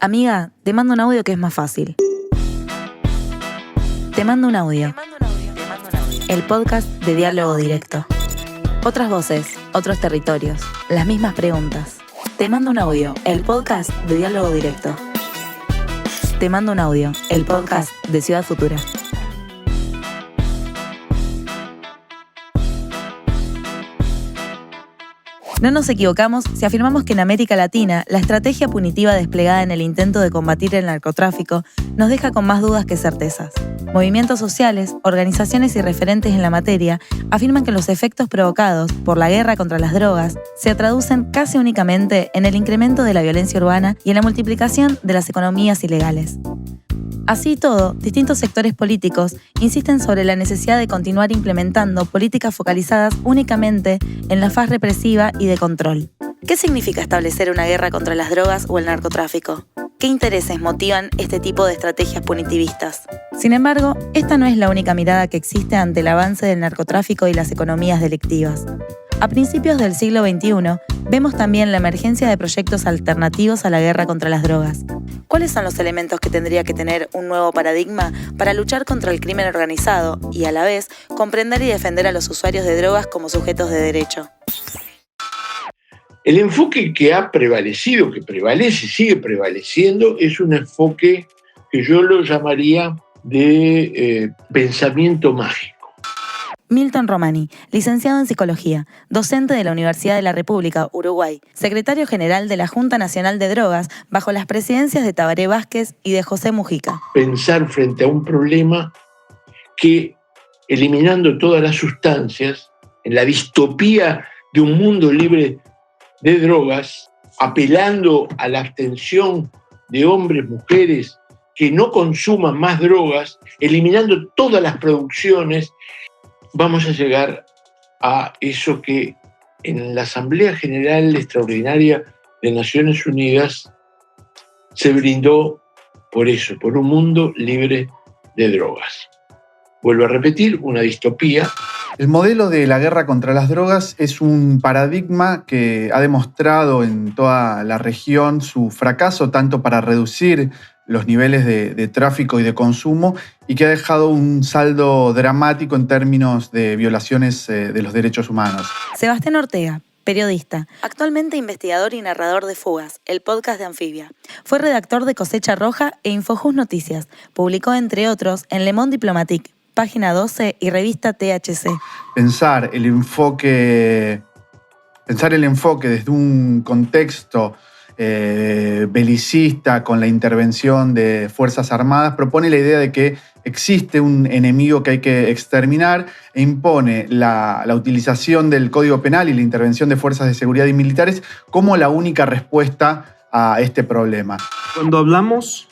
Amiga, te mando un audio que es más fácil. Te mando un audio. El podcast de Diálogo Directo. Otras voces, otros territorios, las mismas preguntas. Te mando un audio, el podcast de Diálogo Directo. Te mando un audio, el podcast de Ciudad Futura. No nos equivocamos si afirmamos que en América Latina la estrategia punitiva desplegada en el intento de combatir el narcotráfico nos deja con más dudas que certezas. Movimientos sociales, organizaciones y referentes en la materia afirman que los efectos provocados por la guerra contra las drogas se traducen casi únicamente en el incremento de la violencia urbana y en la multiplicación de las economías ilegales. Así y todo, distintos sectores políticos insisten sobre la necesidad de continuar implementando políticas focalizadas únicamente en la faz represiva y de control. ¿Qué significa establecer una guerra contra las drogas o el narcotráfico? ¿Qué intereses motivan este tipo de estrategias punitivistas? Sin embargo, esta no es la única mirada que existe ante el avance del narcotráfico y las economías delictivas. A principios del siglo XXI, vemos también la emergencia de proyectos alternativos a la guerra contra las drogas. ¿Cuáles son los elementos que tendría que tener un nuevo paradigma para luchar contra el crimen organizado y, a la vez, comprender y defender a los usuarios de drogas como sujetos de derecho? El enfoque que ha prevalecido, que prevalece, sigue prevaleciendo, es un enfoque que yo lo llamaría de pensamiento mágico. Milton Romani, licenciado en Psicología, docente de la Universidad de la República, Uruguay, secretario general de la Junta Nacional de Drogas bajo las presidencias de Tabaré Vázquez y de José Mujica. Pensar frente a un problema que, eliminando todas las sustancias, en la distopía de un mundo libre de drogas, apelando a la abstención de hombres, mujeres, que no consuman más drogas, eliminando todas las producciones, vamos a llegar a eso que en la Asamblea General Extraordinaria de Naciones Unidas se brindó por eso, por un mundo libre de drogas. Vuelvo a repetir, una distopía. El modelo de la guerra contra las drogas es un paradigma que ha demostrado en toda la región su fracaso, tanto para reducir los niveles de tráfico y de consumo, y que ha dejado un saldo dramático en términos de violaciones de los derechos humanos. Sebastián Ortega, periodista, actualmente investigador y narrador de Fugas, el podcast de Anfibia. Fue redactor de Cosecha Roja e Infojust Noticias. Publicó, entre otros, en Le Monde Diplomatique, Página 12 y revista THC. Pensar el enfoque desde un contexto belicista con la intervención de Fuerzas Armadas propone la idea de que existe un enemigo que hay que exterminar e impone la utilización del Código Penal y la intervención de fuerzas de seguridad y militares como la única respuesta a este problema. Cuando hablamos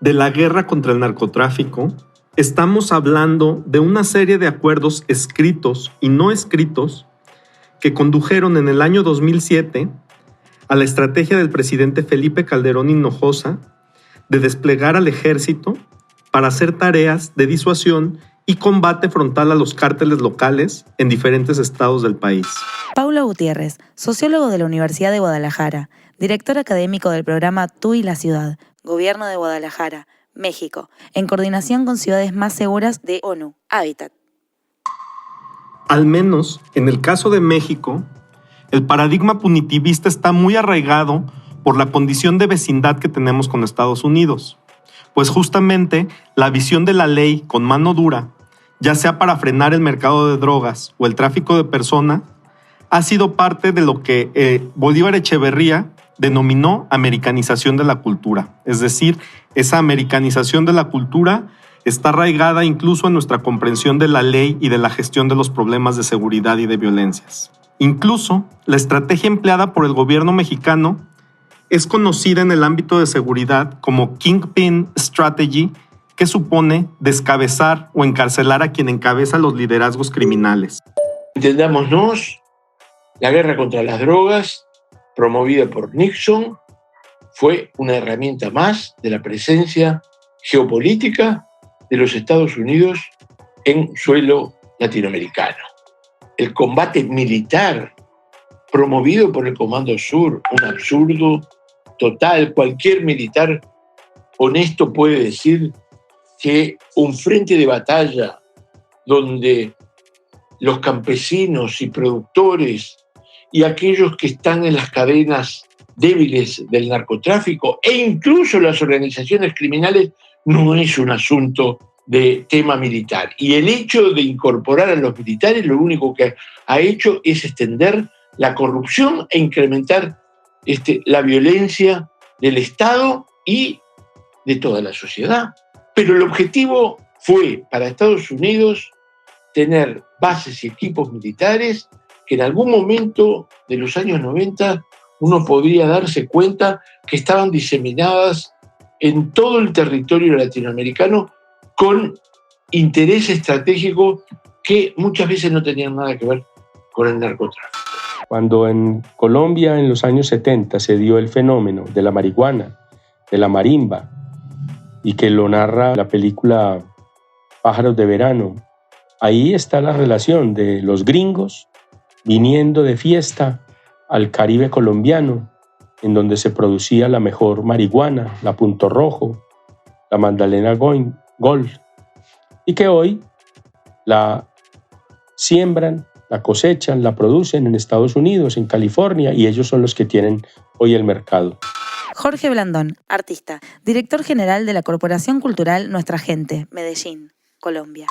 de la guerra contra el narcotráfico, estamos hablando de una serie de acuerdos escritos y no escritos que condujeron en el año 2007 a la estrategia del presidente Felipe Calderón Hinojosa de desplegar al ejército para hacer tareas de disuasión y combate frontal a los cárteles locales en diferentes estados del país. Paulo Gutiérrez, sociólogo de la Universidad de Guadalajara, director académico del programa Tú y la Ciudad, Gobierno de Guadalajara, México, en coordinación con Ciudades Más Seguras de ONU, Hábitat. Al menos en el caso de México, el paradigma punitivista está muy arraigado por la condición de vecindad que tenemos con Estados Unidos. Pues justamente la visión de la ley con mano dura, ya sea para frenar el mercado de drogas o el tráfico de personas, ha sido parte de lo que Bolívar Echeverría denominó americanización de la cultura. Es decir, esa americanización de la cultura está arraigada incluso en nuestra comprensión de la ley y de la gestión de los problemas de seguridad y de violencias. Incluso, la estrategia empleada por el gobierno mexicano es conocida en el ámbito de seguridad como Kingpin Strategy, que supone descabezar o encarcelar a quien encabeza los liderazgos criminales. Entendámonos, la guerra contra las drogas, promovida por Nixon, fue una herramienta más de la presencia geopolítica de los Estados Unidos en suelo latinoamericano. El combate militar promovido por el Comando Sur, un absurdo total. Cualquier militar honesto puede decir que un frente de batalla donde los campesinos y productores y aquellos que están en las cadenas débiles del narcotráfico e incluso las organizaciones criminales no es un asunto de tema militar. Y el hecho de incorporar a los militares lo único que ha hecho es extender la corrupción e incrementar la violencia del Estado y de toda la sociedad. Pero el objetivo fue para Estados Unidos tener bases y equipos militares que en algún momento de los años 90 uno podría darse cuenta que estaban diseminadas en todo el territorio latinoamericano con interés estratégico que muchas veces no tenían nada que ver con el narcotráfico. Cuando en Colombia en los años 70 se dio el fenómeno de la marihuana, de la marimba, y que lo narra la película Pájaros de Verano, ahí está la relación de los gringos viniendo de fiesta al Caribe colombiano, en donde se producía la mejor marihuana, la Punto Rojo, la Magdalena Gold, y que hoy la siembran, la cosechan, la producen en Estados Unidos, en California, y ellos son los que tienen hoy el mercado. Jorge Blandón, artista, director general de la Corporación Cultural Nuestra Gente, Medellín, Colombia.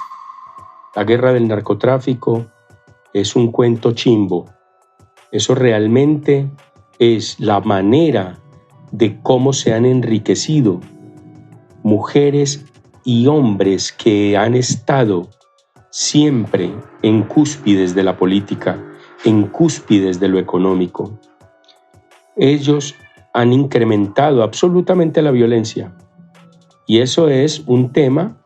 La guerra del narcotráfico es un cuento chimbo. Eso realmente es la manera de cómo se han enriquecido mujeres y hombres que han estado siempre en cúspides de la política, en cúspides de lo económico. Ellos han incrementado absolutamente la violencia y eso es un tema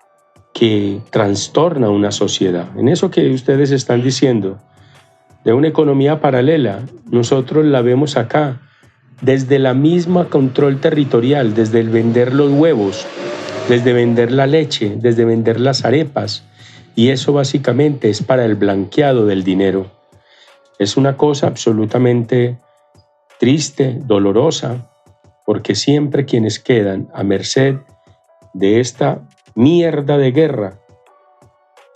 que trastorna una sociedad. En eso que ustedes están diciendo, de una economía paralela, nosotros la vemos acá, desde la misma control territorial, desde el vender los huevos, desde vender la leche, desde vender las arepas, y eso básicamente es para el blanqueado del dinero. Es una cosa absolutamente triste, dolorosa, porque siempre quienes quedan a merced de esta mierda de guerra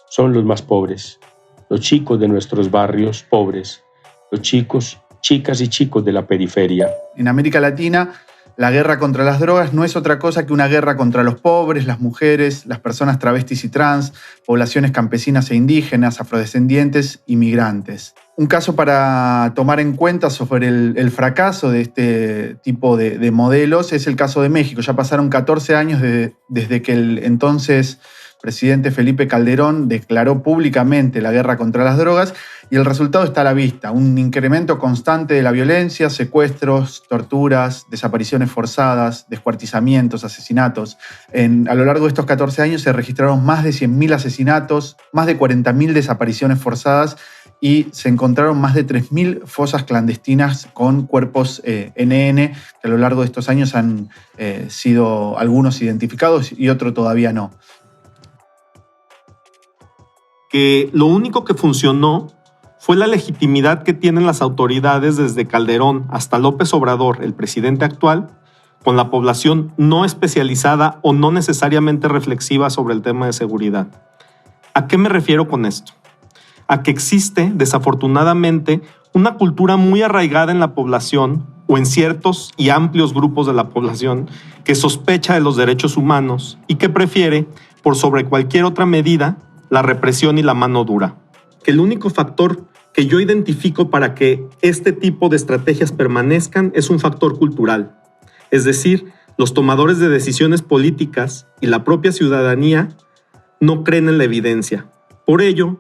son los más pobres, los chicos de nuestros barrios pobres, los chicos, chicas y chicos de la periferia. En América Latina, la guerra contra las drogas no es otra cosa que una guerra contra los pobres, las mujeres, las personas travestis y trans, poblaciones campesinas e indígenas, afrodescendientes y migrantes. Un caso para tomar en cuenta sobre el fracaso de este tipo de modelos es el caso de México. Ya pasaron 14 años desde que el entonces presidente Felipe Calderón declaró públicamente la guerra contra las drogas y el resultado está a la vista. Un incremento constante de la violencia, secuestros, torturas, desapariciones forzadas, descuartizamientos, asesinatos. A lo largo de estos 14 años se registraron más de 100.000 asesinatos, más de 40.000 desapariciones forzadas y se encontraron más de 3.000 fosas clandestinas con cuerpos NN, que a lo largo de estos años han sido algunos identificados y otros todavía no. Que lo único que funcionó fue la legitimidad que tienen las autoridades desde Calderón hasta López Obrador, el presidente actual, con la población no especializada o no necesariamente reflexiva sobre el tema de seguridad. ¿A qué me refiero con esto? A que existe, desafortunadamente, una cultura muy arraigada en la población o en ciertos y amplios grupos de la población que sospecha de los derechos humanos y que prefiere, por sobre cualquier otra medida, la represión y la mano dura. Que el único factor que yo identifico para que este tipo de estrategias permanezcan es un factor cultural. Es decir, los tomadores de decisiones políticas y la propia ciudadanía no creen en la evidencia. Por ello,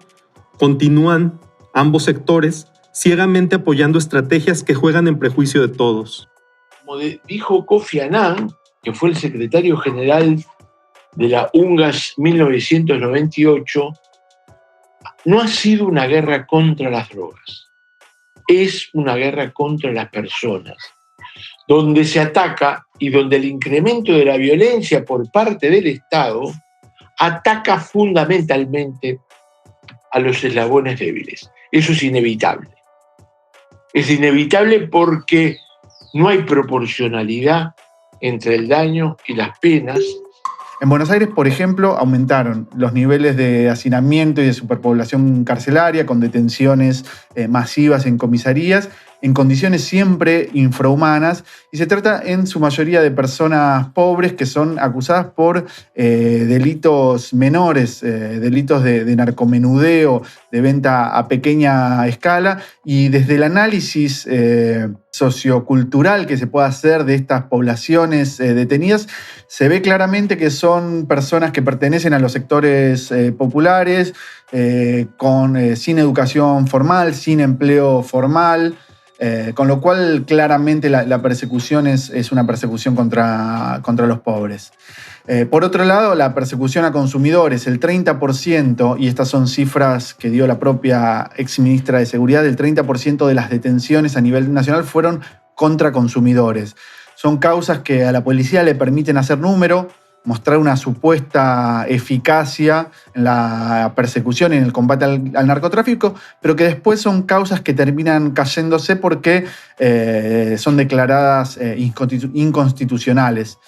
continúan ambos sectores ciegamente apoyando estrategias que juegan en prejuicio de todos. Como dijo Kofi Annan, que fue el secretario general de la UNGAS 1998, no ha sido una guerra contra las drogas, es una guerra contra las personas, donde se ataca y donde el incremento de la violencia por parte del Estado ataca fundamentalmente a los eslabones débiles. Eso es inevitable. Es inevitable porque no hay proporcionalidad entre el daño y las penas. En Buenos Aires, por ejemplo, aumentaron los niveles de hacinamiento y de superpoblación carcelaria con detenciones masivas en comisarías, en condiciones siempre infrahumanas, y se trata en su mayoría de personas pobres que son acusadas por delitos menores, delitos de narcomenudeo, de venta a pequeña escala, y desde el análisis sociocultural que se puede hacer de estas poblaciones detenidas, se ve claramente que son personas que pertenecen a los sectores populares, sin educación formal, sin empleo formal, con lo cual claramente la persecución es una persecución contra los pobres. Por otro lado, la persecución a consumidores, el 30%, y estas son cifras que dio la propia exministra de Seguridad, el 30% de las detenciones a nivel nacional fueron contra consumidores. Son causas que a la policía le permiten hacer número, mostrar una supuesta eficacia en la persecución y en el combate al narcotráfico, pero que después son causas que terminan cayéndose porque son declaradas inconstitucionales.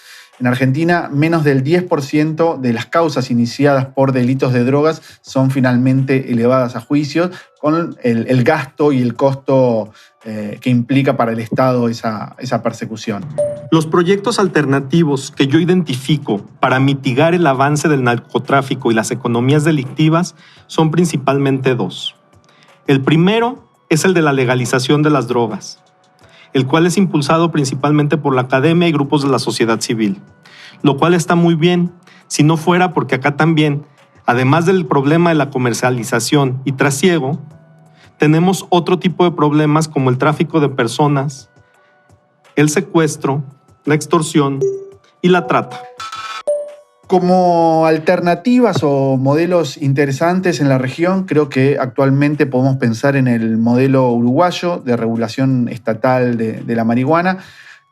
En Argentina, menos del 10% de las causas iniciadas por delitos de drogas son finalmente elevadas a juicio, con el gasto y el costo que implica para el Estado esa persecución. Los proyectos alternativos que yo identifico para mitigar el avance del narcotráfico y las economías delictivas son principalmente dos. El primero es el de la legalización de las drogas, el cual es impulsado principalmente por la academia y grupos de la sociedad civil, lo cual está muy bien, si no fuera porque acá también, además del problema de la comercialización y trasiego, tenemos otro tipo de problemas como el tráfico de personas, el secuestro, la extorsión y la trata. Como alternativas o modelos interesantes en la región, creo que actualmente podemos pensar en el modelo uruguayo de regulación estatal de la marihuana,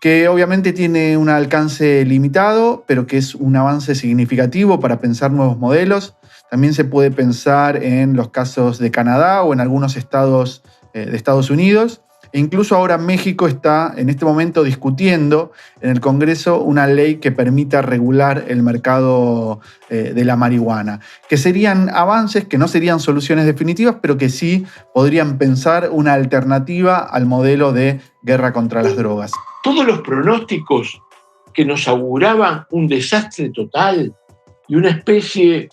que obviamente tiene un alcance limitado, pero que es un avance significativo para pensar nuevos modelos. También se puede pensar en los casos de Canadá o en algunos estados de Estados Unidos. E incluso ahora México está en este momento discutiendo en el Congreso una ley que permita regular el mercado de la marihuana, que serían avances que no serían soluciones definitivas, pero que sí podrían pensar una alternativa al modelo de guerra contra las drogas. Todos los pronósticos que nos auguraban un desastre total y una especie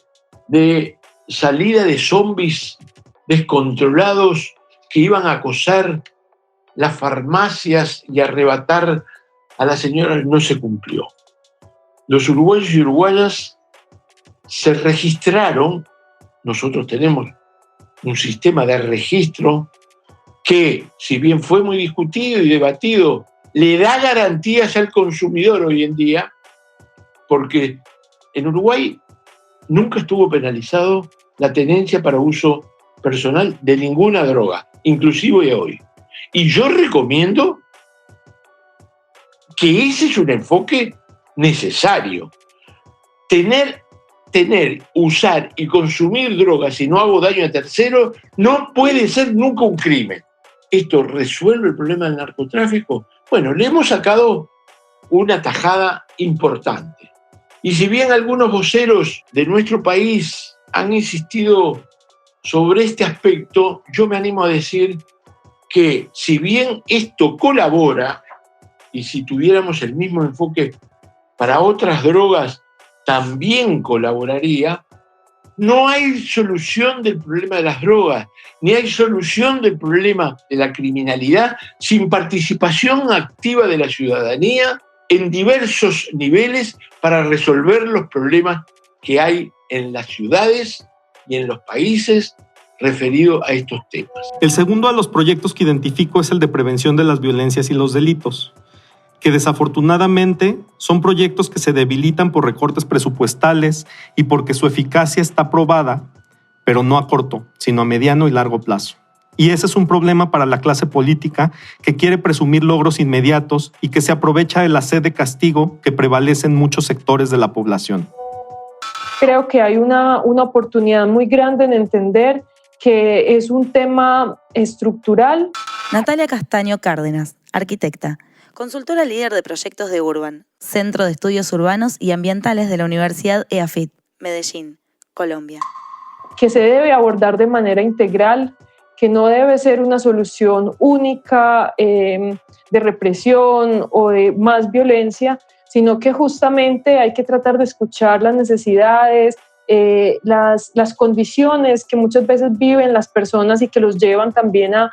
de salida de zombies descontrolados que iban a acosar las farmacias y arrebatar a las señoras no se cumplió. Los uruguayos y uruguayas se registraron, nosotros tenemos un sistema de registro que, si bien fue muy discutido y debatido, le da garantías al consumidor hoy en día, porque en Uruguay nunca estuvo penalizado la tenencia para uso personal de ninguna droga, inclusive hoy. Y yo recomiendo que ese es un enfoque necesario. Tener, usar y consumir drogas si no hago daño a terceros no puede ser nunca un crimen. ¿Esto resuelve el problema del narcotráfico? Bueno, le hemos sacado una tajada importante. Y si bien algunos voceros de nuestro país han insistido sobre este aspecto, yo me animo a decir que si bien esto colabora, y si tuviéramos el mismo enfoque para otras drogas, también colaboraría, no hay solución del problema de las drogas, ni hay solución del problema de la criminalidad sin participación activa de la ciudadanía en diversos niveles para resolver los problemas que hay en las ciudades y en los países referido a estos temas. El segundo de los proyectos que identifico es el de prevención de las violencias y los delitos, que desafortunadamente son proyectos que se debilitan por recortes presupuestales y porque su eficacia está probada, pero no a corto, sino a mediano y largo plazo. Y ese es un problema para la clase política que quiere presumir logros inmediatos y que se aprovecha de la sed de castigo que prevalece en muchos sectores de la población. Creo que hay una oportunidad muy grande en entender que es un tema estructural. Natalia Castaño Cárdenas, arquitecta. consultora líder de proyectos de Urban, Centro de Estudios Urbanos y Ambientales de la Universidad EAFIT, Medellín, Colombia. Que se debe abordar de manera integral, que no debe ser una solución única de represión o de más violencia, sino que justamente hay que tratar de escuchar las necesidades, las condiciones que muchas veces viven las personas y que los llevan también a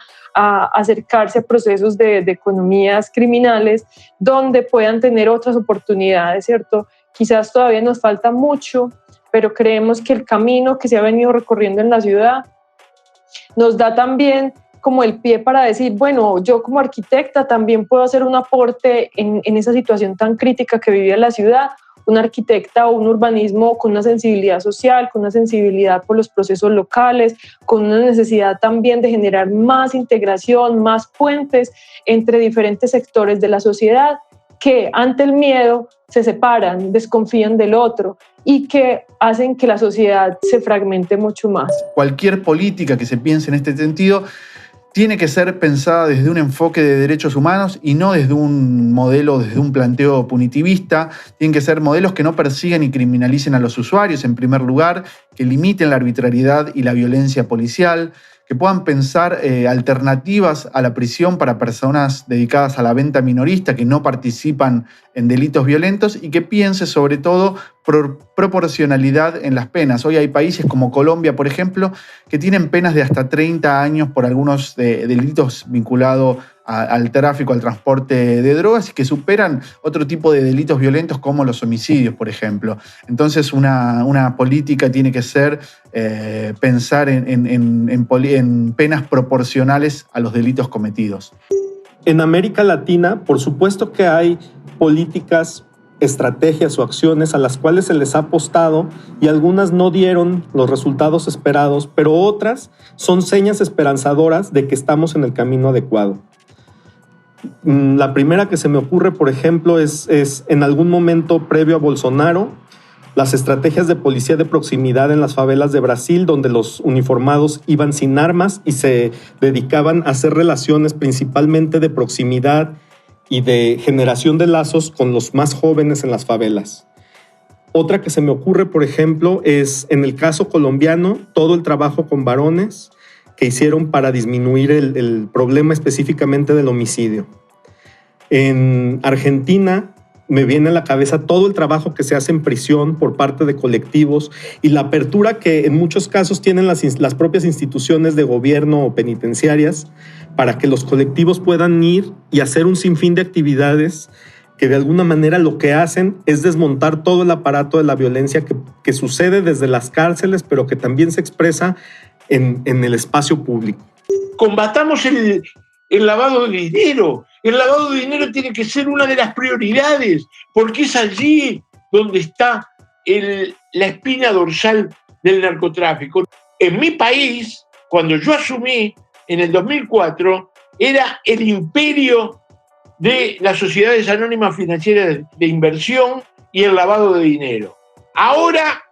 acercarse a procesos de economías criminales donde puedan tener otras oportunidades, ¿cierto? Quizás todavía nos falta mucho, pero creemos que el camino que se ha venido recorriendo en la ciudad nos da también como el pie para decir, bueno, yo como arquitecta también puedo hacer un aporte en esa situación tan crítica que vive la ciudad, una arquitecta o un urbanismo con una sensibilidad social, con una sensibilidad por los procesos locales, con una necesidad también de generar más integración, más puentes entre diferentes sectores de la sociedad que ante el miedo se separan, desconfían del otro y que hacen que la sociedad se fragmente mucho más. Cualquier política que se piense en este sentido tiene que ser pensada desde un enfoque de derechos humanos y no desde un modelo, desde un planteo punitivista. Tienen que ser modelos que no persigan y criminalicen a los usuarios, en primer lugar, que limiten la arbitrariedad y la violencia policial, que puedan pensar alternativas a la prisión para personas dedicadas a la venta minorista que no participan en delitos violentos y que piense sobre todo proporcionalidad en las penas. Hoy hay países como Colombia, por ejemplo, que tienen penas de hasta 30 años por algunos delitos vinculados al tráfico, al transporte de drogas y que superan otro tipo de delitos violentos como los homicidios, por ejemplo. Entonces una política tiene que ser pensar en penas proporcionales a los delitos cometidos. En América Latina, por supuesto que hay políticas, estrategias o acciones a las cuales se les ha apostado y algunas no dieron los resultados esperados, pero otras son señas esperanzadoras de que estamos en el camino adecuado. La primera que se me ocurre, por ejemplo, es en algún momento previo a Bolsonaro, las estrategias de policía de proximidad en las favelas de Brasil, donde los uniformados iban sin armas y se dedicaban a hacer relaciones principalmente de proximidad y de generación de lazos con los más jóvenes en las favelas. Otra que se me ocurre, por ejemplo, es en el caso colombiano, todo el trabajo con varones que hicieron para disminuir el problema específicamente del homicidio. En Argentina me viene a la cabeza todo el trabajo que se hace en prisión por parte de colectivos y la apertura que en muchos casos tienen las propias instituciones de gobierno o penitenciarias para que los colectivos puedan ir y hacer un sinfín de actividades que de alguna manera lo que hacen es desmontar todo el aparato de la violencia que sucede desde las cárceles, pero que también se expresa en el espacio público. Combatamos el lavado de dinero. El lavado de dinero tiene que ser una de las prioridades, porque es allí donde está la espina dorsal del narcotráfico. En mi país, cuando yo asumí en el 2004, era el imperio de las sociedades anónimas financieras de inversión y el lavado de dinero. Ahora,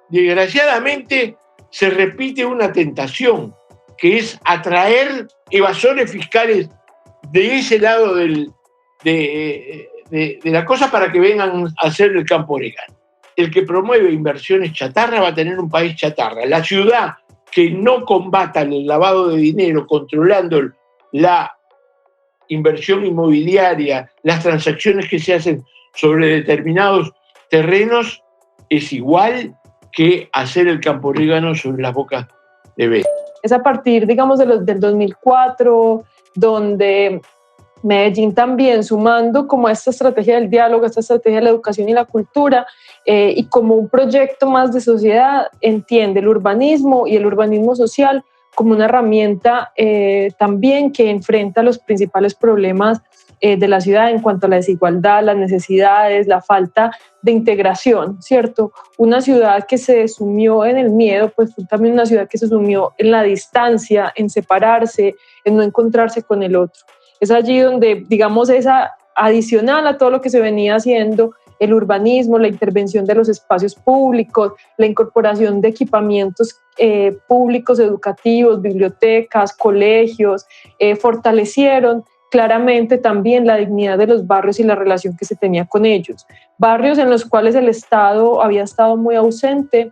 desgraciadamente, se repite una tentación, que es atraer evasores fiscales de ese lado de la cosa para que vengan a hacer el campo orégano. El que promueve inversiones chatarra va a tener un país chatarra. La ciudad que no combata el lavado de dinero controlando la inversión inmobiliaria, las transacciones que se hacen sobre determinados terrenos, es igual que hacer el campo orégano sobre las bocas de bebé. Es a partir, digamos, del 2004, donde Medellín también, sumando como esta estrategia del diálogo, esta estrategia de la educación y la cultura, y como un proyecto más de sociedad, entiende el urbanismo y el urbanismo social como una herramienta también que enfrenta los principales problemas de la ciudad en cuanto a la desigualdad, las necesidades, la falta de integración, ¿cierto? Una ciudad que se sumió en el miedo, pues fue también una ciudad que se sumió en la distancia, en separarse, en no encontrarse con el otro. Es allí donde, digamos, esa adicional a todo lo que se venía haciendo, el urbanismo, la intervención de los espacios públicos, la incorporación de equipamientos públicos, educativos, bibliotecas, colegios, fortalecieron claramente también la dignidad de los barrios y la relación que se tenía con ellos. Barrios en los cuales el Estado había estado muy ausente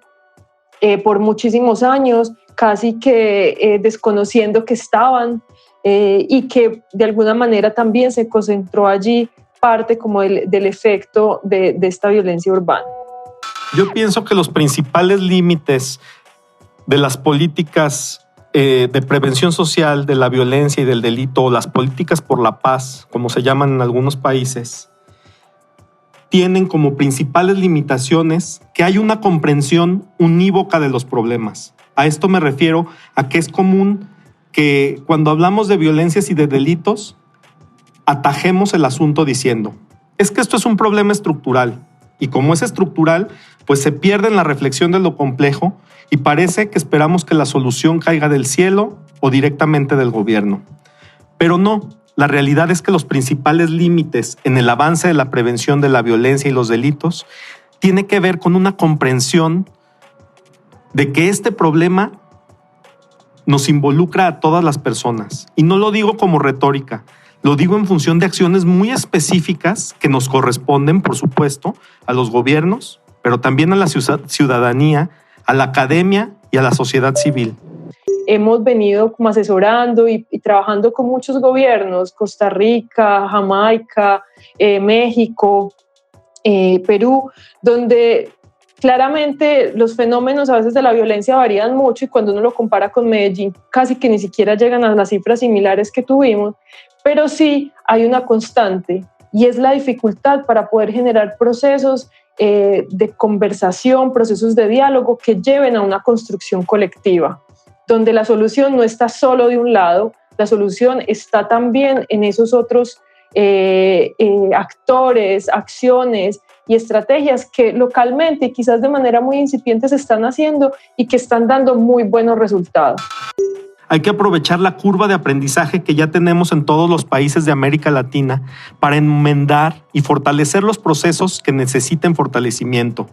por muchísimos años, casi que desconociendo que estaban, y que de alguna manera también se concentró allí parte como del efecto de esta violencia urbana. Yo pienso que los principales límites de las políticas de prevención social, de la violencia y del delito, o las políticas por la paz, como se llaman en algunos países, tienen como principales limitaciones que hay una comprensión unívoca de los problemas. A esto me refiero a que es común que cuando hablamos de violencias y de delitos, atajemos el asunto diciendo, es que esto es un problema estructural, y como es estructural, pues se pierde en la reflexión de lo complejo y parece que esperamos que la solución caiga del cielo o directamente del gobierno. Pero no, la realidad es que los principales límites en el avance de la prevención de la violencia y los delitos tiene que ver con una comprensión de que este problema nos involucra a todas las personas. Y no lo digo como retórica, lo digo en función de acciones muy específicas que nos corresponden, por supuesto, a los gobiernos, pero también a la ciudadanía, a la academia y a la sociedad civil. Hemos venido como asesorando y trabajando con muchos gobiernos, Costa Rica, Jamaica, México, Perú, donde claramente los fenómenos a veces de la violencia varían mucho y cuando uno lo compara con Medellín casi que ni siquiera llegan a las cifras similares que tuvimos, pero sí hay una constante y es la dificultad para poder generar procesos de conversación, procesos de diálogo que lleven a una construcción colectiva, donde la solución no está solo de un lado, la solución está también en esos otros actores, acciones y estrategias que localmente y quizás de manera muy incipiente se están haciendo y que están dando muy buenos resultados. Hay que aprovechar la curva de aprendizaje que ya tenemos en todos los países de América Latina para enmendar y fortalecer los procesos que necesiten fortalecimiento,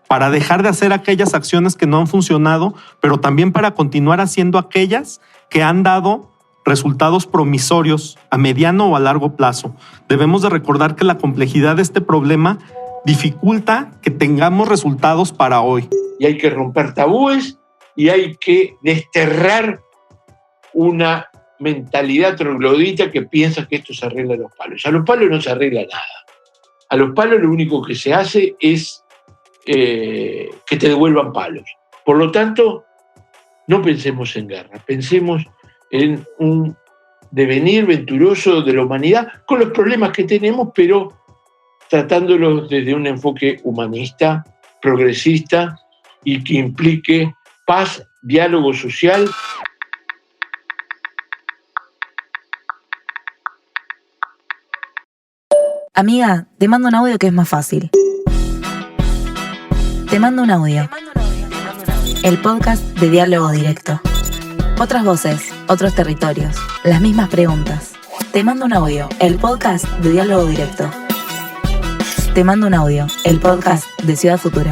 para dejar de hacer aquellas acciones que no han funcionado, pero también para continuar haciendo aquellas que han dado resultados promisorios a mediano o a largo plazo. Debemos de recordar que la complejidad de este problema dificulta que tengamos resultados para hoy. Y hay que romper tabúes y hay que desterrar una mentalidad troglodita que piensa que esto se arregla a los palos. A los palos no se arregla nada. A los palos lo único que se hace es que te devuelvan palos. Por lo tanto, no pensemos en guerra, pensemos en un devenir venturoso de la humanidad con los problemas que tenemos, pero tratándolos desde un enfoque humanista, progresista y que implique paz, diálogo social. Amiga, te mando un audio que es más fácil. Te mando un audio. El podcast de Diálogo Directo. Otras voces, otros territorios, las mismas preguntas. Te mando un audio, el podcast de Diálogo Directo. Te mando un audio, el podcast de Ciudad Futura.